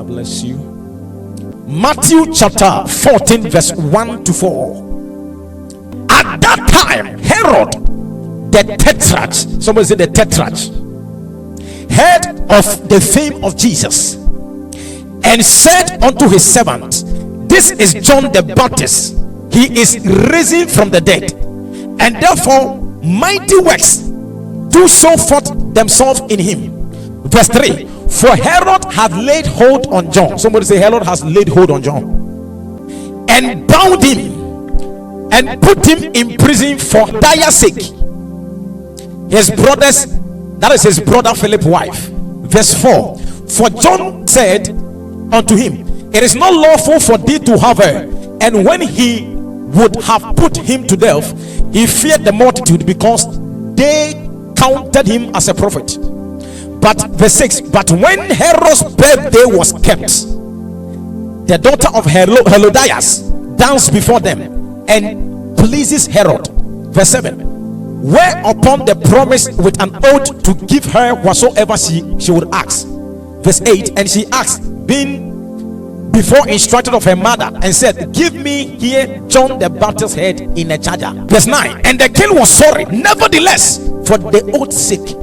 Father, bless you. Matthew chapter 14 verse 1 to 4. At that time, Herod the tetrarch, somebody say the tetrarch, heard of the fame of Jesus, and said unto his servant, this is John the Baptist, he is risen from the dead, and therefore mighty works do show forth themselves in him. Verse 3, for Herod hath laid hold on John, somebody say Herod has laid hold on John, and bound him and put him in prison for dire sake. His brothers, that is his brother Philip's wife. Verse 4, for John said unto him, it is not lawful for thee to have her. And when he would have put him to death, he feared the multitude, because they counted him as a prophet. But verse 6, but when Herod's birthday was kept, the daughter of Herodias danced before them, and pleases Herod. Verse 7, whereupon the promise with an oath to give her whatsoever she would ask. Verse 8, and she asked, being before instructed of her mother, and said, give me here John the Baptist's head in a charger. Verse 9, and the king was sorry, nevertheless, for the oath's sake,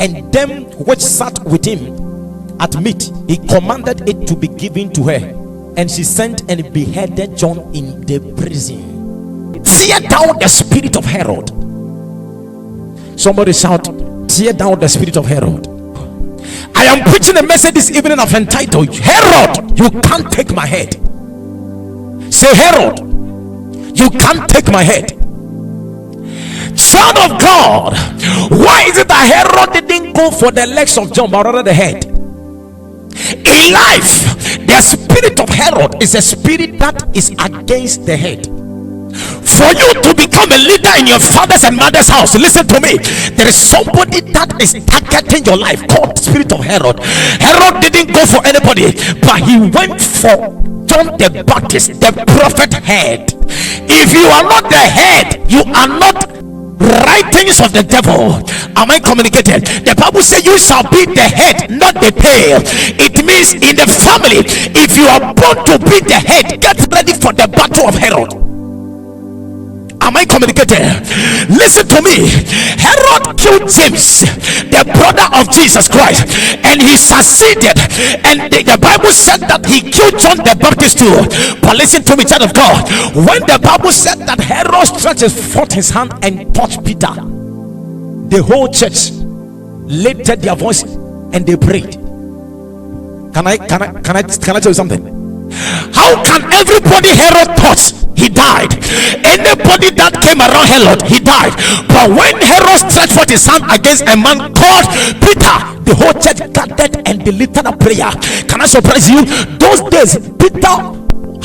and them which sat with him at meat, he commanded it to be given to her, and she sent and beheaded John in the prison. Tear down the spirit of Herod. Somebody shout, tear down the spirit of Herod. I am preaching a message this evening I've entitled, Herod, you can't take my head. Say, Herod, you can't take my head. Child of God, why is it that Herod didn't go for the legs of John but rather the head? In life, the spirit of Herod is a spirit that is against the head. For you to become a leader in your father's and mother's house, listen to me, there is somebody that is targeting your life called the spirit of Herod. Herod didn't go for anybody, but he went for John the Baptist, the prophet head. If you are not the head, you are not writings of the devil. Am I communicated? The Bible says you shall be the head, not the tail. It means in the family, if you are born to be the head, get ready for the battle of Herod. Am I communicated? Listen to me. Herod killed James, the brother of Jesus Christ, and he succeeded. And the Bible said that he killed John the Baptist too. But listen to me, child of God. When the Bible said that Herod stretched forth his hand and touched Peter, the whole church lifted their voice and they prayed. Can I tell you something? How can everybody Herod touched, he died? Anybody that came around Herod, he died. But when Herod stretched forth his hand against a man called Peter, the whole church gathered and they lifted a prayer. Can I surprise you? Those days, Peter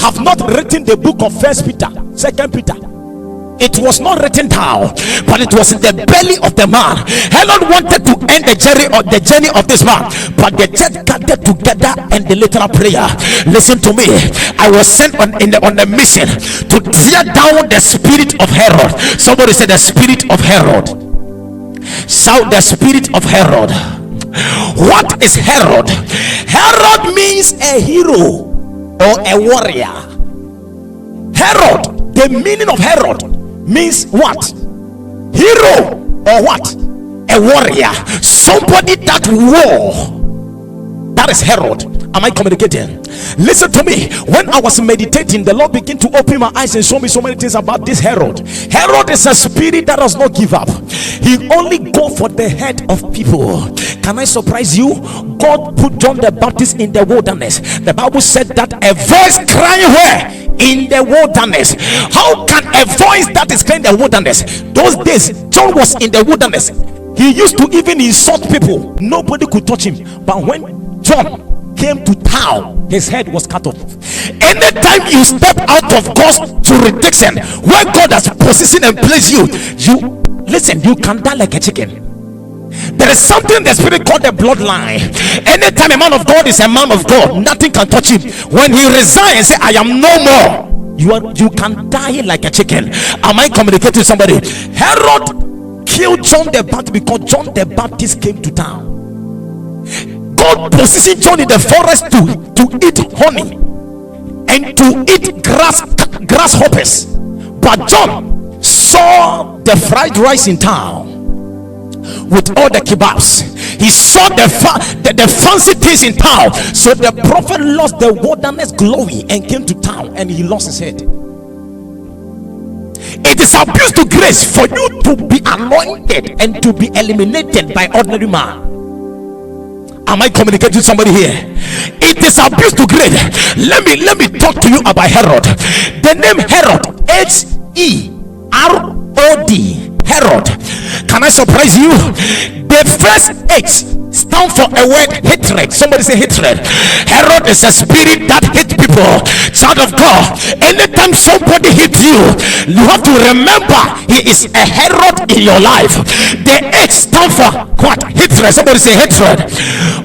have not written the book of First Peter, Second Peter. It was not written down, but it was in the belly of the man. Herod wanted to end the journey of this man, but the church gathered together and they lifted a prayer. Listen to me. I was sent on a mission to tear down the spirit of Herod. Somebody said the spirit of Herod. Shout the spirit of Herod. What is Herod? Herod means a hero or a warrior. Herod, the meaning of Herod means what? Hero or what? A warrior, somebody that war. That is Herod. Am I communicating? Listen to me. When I was meditating, the Lord began to open my eyes and show me so many things about this Herod. Herod is a spirit that does not give up. He only go for the head of people. Can I surprise you? God put John the Baptist in the wilderness. The Bible said that a voice crying where? In the wilderness. How can a voice that is crying in the wilderness? Those days, John was in the wilderness. He used to even insult people. Nobody could touch him. But when John came to town, his head was cut off. Anytime you step out of God's jurisdiction, where God has positioned and placed you, you can die like a chicken. There is something in the spirit called the bloodline. Anytime a man of God is a man of God, nothing can touch him. When he resigns and say, I am no more, you can die like a chicken. Am I communicating to somebody? Herod killed John the Baptist because John the Baptist came to town. God positioned John in the forest to eat honey and to eat grasshoppers, but John saw the fried rice in town with all the kebabs. He saw the fancy things in town. So the prophet lost the wilderness glory and came to town, and he lost his head. It is abuse to grace for you to be anointed and to be eliminated by ordinary man. Am I communicating to somebody here? It is abuse to grace. Let me talk to you about Herod. The name Herod, H-E-R-O-D, Herod. Can I surprise you? The first H stand for a word hatred. Somebody say hatred. Herod is a spirit that hates people. Child of God, anytime somebody hits you, you have to remember he is a Herod in your life. The H stand for what? Hatred. Somebody say hatred.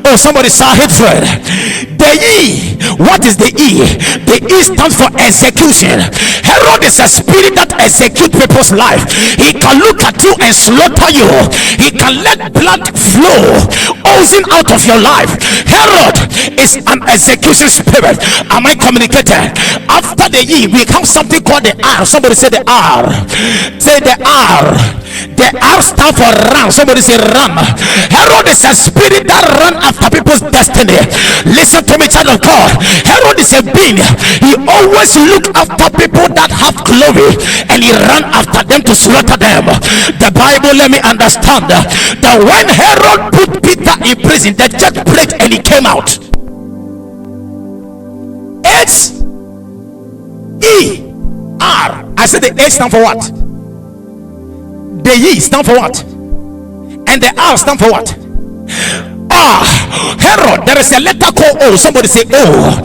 Oh, somebody say hatred. The E, what is the E? The E stands for execution. Herod is a spirit that executes people's life. He can look at you and slaughter you. He can let blood flow oozing out of your life. Herod is an execution spirit. Am I communicating? After the E, we have something called the R. Somebody say the R. Say the R. The R stands for run. Somebody say run. Herod is a spirit that run after people's destiny. Listen to me, child of God. Herod is a being. He always look after people that have glory, and he ran after them to slaughter them. The Bible let me understand that when Herod put Peter in prison, the judge prayed and he came out. H E R. I said the H stand for what? The E stand for what? And the R stand for what? Herod, there is a letter called O. Somebody say O.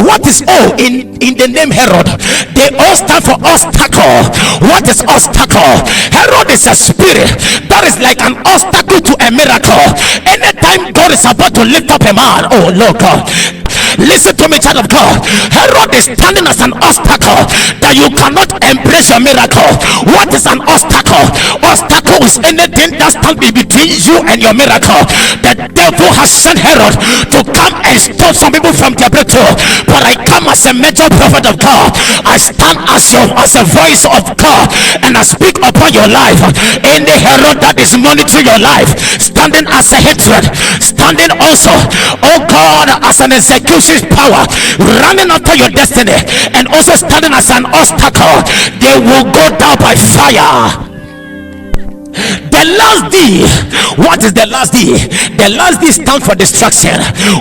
What is O in the name Herod? They all stand for obstacle. What is obstacle? Herod is a spirit that is like an obstacle to a miracle. Anytime God is about to lift up a man, oh Lord God, listen to me, child of God. Herod is standing as an obstacle that you cannot embrace your miracle. What is an obstacle? Obstacle is anything that stands between you and your miracle. The devil has sent Herod to come and stop some people from their breakthrough, but I come as a major prophet of God. I stand as a voice of God, and I speak upon your life. Any Herod that is monitoring your life, standing as a hatred, standing also, oh God, as an execution power, running after your destiny, and also standing as an obstacle, they will go down by fire. The last D. What is the last D? The last D stands for destruction.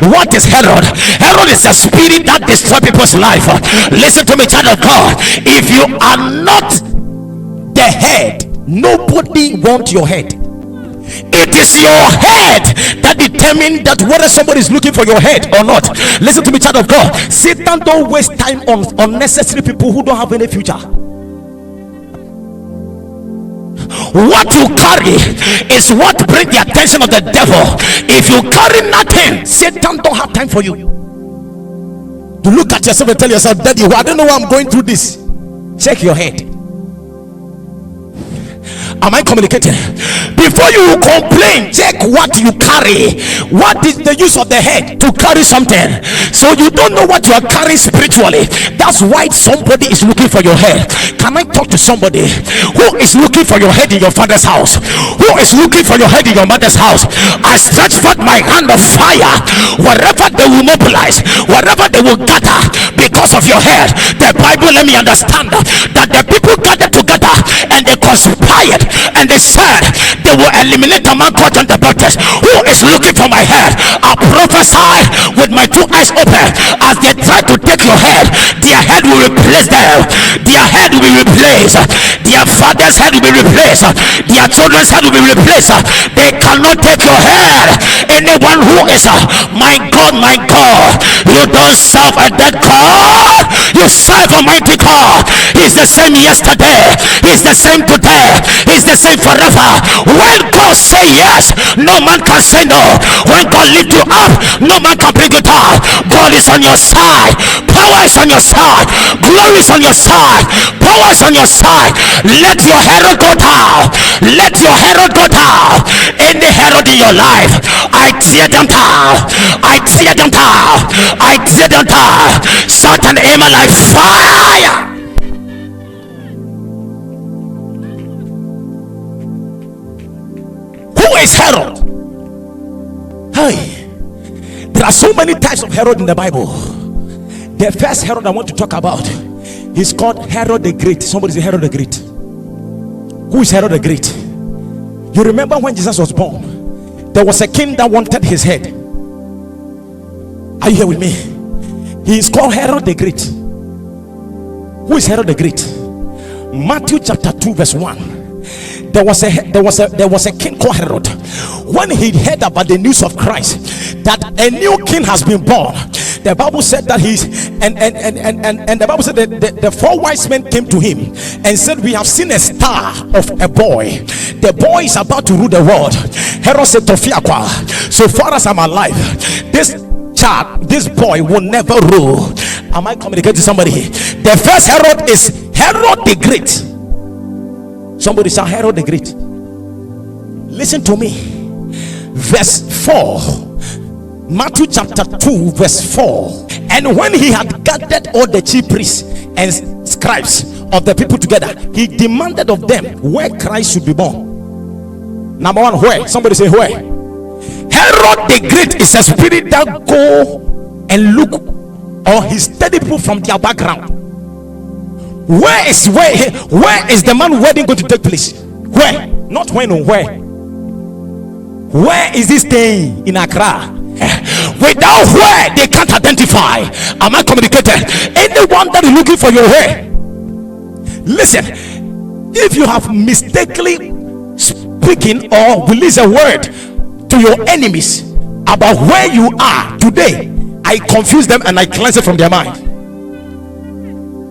What is Herod? Herod is a spirit that destroys people's life. Listen to me, child of God. If you are not the head, nobody wants your head. It is your head that determines that whether somebody is looking for your head or not. Listen to me, child of God. Satan don't waste time on unnecessary people who don't have any future. What you carry is what brings the attention of the devil. If you carry nothing, Satan don't have time for you. To look at yourself and tell yourself, Daddy, I don't know why I'm going through this. Check your head. Am I communicating? Before you complain, check what you carry. What is the use of the head to carry something? So you don't know what you are carrying spiritually. That's why somebody is looking for your head. Can I talk to somebody who is looking for your head in your father's house? Who is looking for your head in your mother's house? I stretch forth my hand of fire. Wherever they will mobilize, wherever they will gather because of your head. The Bible let me understand that the people gathered together and they conspired, and they said they will eliminate a man called John the Baptist who is looking for my head. I prophesy with my two eyes open. As they try to take your head, their head will replace them. Their head will be replaced. Their father's head will be replaced. Their children's head will be replaced. They cannot take your head. Anyone who is my God, you don't serve a dead God. You serve a mighty God. He's the same yesterday. He's the same today. He's the same forever. When God say yes, no man can say no. When God lift you up, no man can bring you down. God is on your side. Power is on your side. Glory is on your side. Power is on your side. Let your Herod go down. Let your Herod go down. Any Herod in your life, I I tear them down. I tear them down. I tear them down. Shout an amen like fire. Who is Herod? Hey, there are so many types of Herod in the Bible. The first Herod I want to talk about is called Herod the Great. Somebody say Herod the Great. Who is Herod the Great? You remember when Jesus was born, there was a king that wanted his head. Are you here with me? He is called Herod the Great. Who is Herod the Great? Matthew chapter 2 verse 1. There was a king called Herod. When he heard about the news of Christ, that a new king has been born, the Bible said that the Bible said that the 4 wise men came to him and said, we have seen a star of a boy. The boy is about to rule the world. Herod said to Fiakwa, so far as I'm alive, this boy will never rule. Am I communicating to somebody? The first Herod is Herod the Great. Somebody say Herod the Great. Listen to me. Verse 4. Matthew chapter 2 verse 4. And when he had gathered all the chief priests and scribes of the people together, he demanded of them where Christ should be born. Number one, where? Somebody say where. Herod the Great is a spirit that go and look, or he study people from their background. Where is the man wedding going to take place? Where? Not when or where. Where is he staying? In Accra. Without where, they can't identify. Am I communicated? Anyone that is looking for your where, listen, if you have mistakenly speaking or release a word to your enemies about where you are today, I confuse them and I cleanse it from their mind.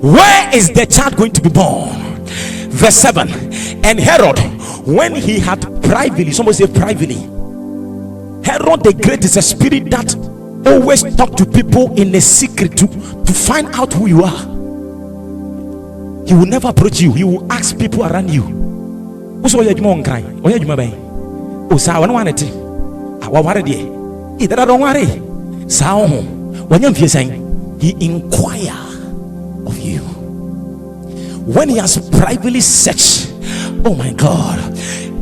Where is the child going to be born? Verse 7. And Herod, when he had privately, somebody say privately, Herod the Great is a spirit that always talk to people in a secret to find out who you are. He will never approach you. He will ask people around you. He inquire of you. When he has privately searched, oh my God,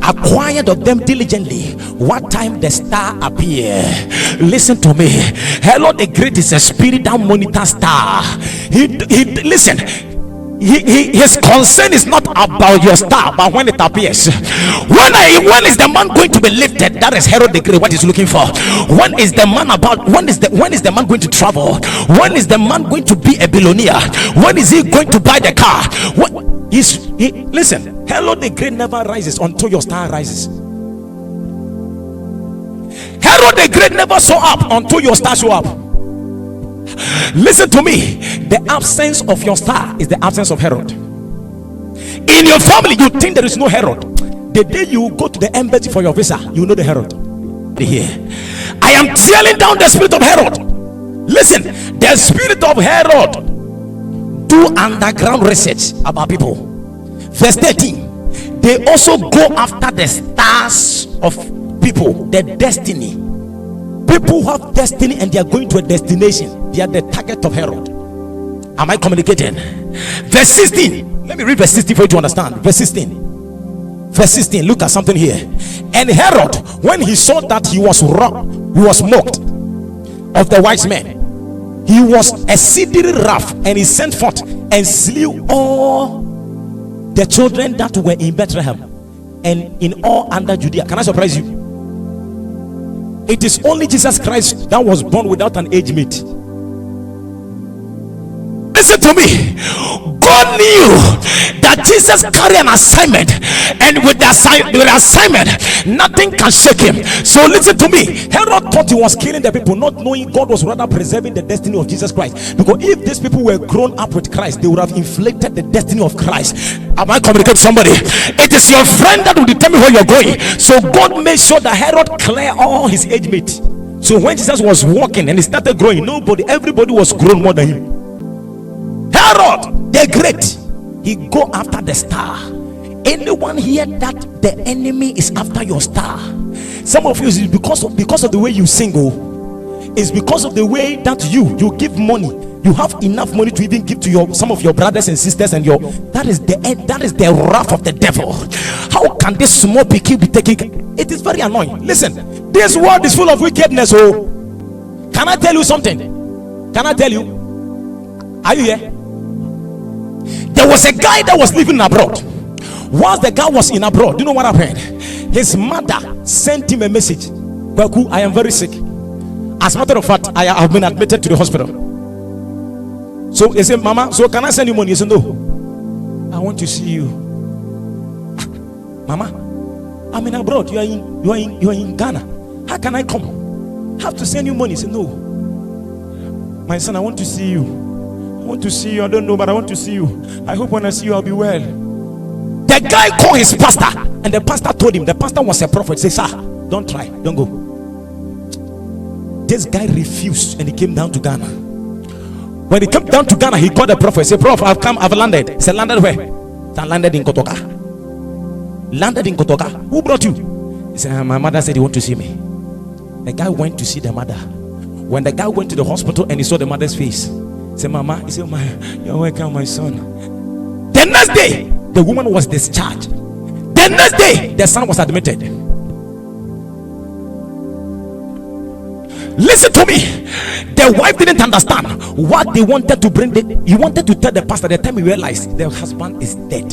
acquired of them diligently what time the star appear. Listen to me. Herod the Great is a spirit that monitors star. Listen, his concern is not about your star, but when it appears. When is the man going to be lifted? That is Herod the Great what he's looking for. When is the man going to travel? When is the man going to be a billionaire? When is he going to buy the car? Listen, Herod the Great never rises until your star rises. Herod the Great never show up until your star show up. Listen to me. The absence of your star is the absence of Herod. In your family, you think there is no Herod. The day you go to the embassy for your visa, you know the Herod. Here, I am tearing down the spirit of Herod. Listen, the spirit of Herod do underground research about people. Verse 13. They also go after the stars of people, their destiny. People who have destiny and they are going to a destination, they are the target of Herod. Am I communicating? Verse 16. Let me read verse 16 for you to understand. Verse 16. Verse 16. Look at something here. And Herod, when he saw that he was mocked of the wise men, he was exceedingly wrath, and he sent forth and slew all the children that were in Bethlehem and in all under Judea. Can I surprise you? It is only Jesus Christ that was born without an age mate. Listen to me. God knew that Jesus carried an assignment, and with the assignment, nothing can shake him. So listen to me. Herod thought he was killing the people, not knowing God was rather preserving the destiny of Jesus Christ. Because if these people were grown up with Christ, they would have inflicted the destiny of Christ. Am I communicating to somebody? It is your friend that will determine where you're going. So God made sure that Herod cleared all his age mates. So when Jesus was walking and he started growing, everybody was grown more than him. Herod the Great, he go after the star. Anyone here that the enemy is after your star, Some of you is because of the way you sing. It's because of the way that you give money. You have enough money to even give to some of your brothers and sisters, and that is the wrath of the devil. How can this small pikin be taking? It is very annoying. Listen, this world is full of wickedness. Can I tell you something? Can I tell you? Are you here? There was a guy that was living abroad. Whilst the guy was in abroad, do you know what happened? His mother sent him a message. Kwaku, I am very sick. As a matter of fact, I have been admitted to the hospital. So he said, Mama, so can I send you money? He said, no, I want to see you. Mama, I'm in abroad. You are in Ghana. How can I come? I have to send you money. He said, no, my son, I want to see you. I want to see you. I don't know, but I want to see you. I hope when I see you, I'll be well. The guy called his pastor, and the pastor told him, the pastor was a prophet. He said, sir, don't try, don't go. This guy refused, and he came down to Ghana. When he came down to Ghana, he called the prophet. He said, Prof, I've landed. He said, landed where? I landed in Kotoka. Landed in Kotoka. Who brought you? He said, my mother said he want to see me. The guy went to see the mother. When the guy went to the hospital and he saw the mother's face, he said, Mama, he said, you're welcome, my son. The next day, the woman was discharged. The next day, the son was admitted. Listen to me. The wife didn't understand what they wanted to bring. He wanted to tell the pastor. The time he realized the husband is dead,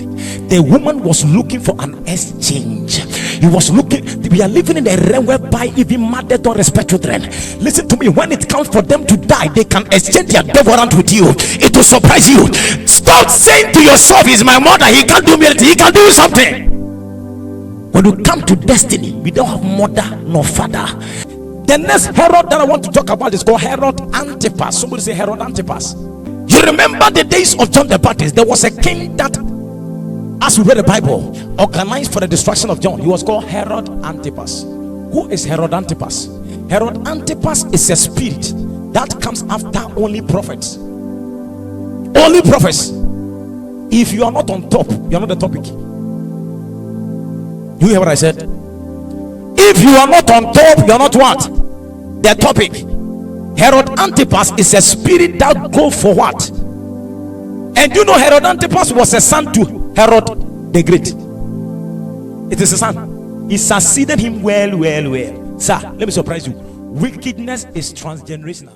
the woman was looking for an exchange. He was looking. We are living in a realm whereby even mothers don't respect children. Listen to me. When it comes for them to die, they can exchange their devourant with you. It will surprise you. Stop saying to yourself, he's my mother, he can't do me anything. He can do something. When you come to destiny, we don't have mother nor father. The next Herod that I want to talk about is called Herod Antipas. Somebody say Herod Antipas. You remember the days of John the Baptist? There was a king that, as we read the Bible, organized for the destruction of John. He was called Herod Antipas. Who is Herod Antipas? Herod Antipas is a spirit that comes after only prophets. Only prophets. If you are not on top, you are not the topic. You hear what I said? If you are not on top, you are not what? The topic. Herod Antipas is a spirit that go for what? And you know Herod Antipas was a son to Herod the Great. It is a son. He succeeded him well. Sir, let me surprise you. Wickedness is transgenerational.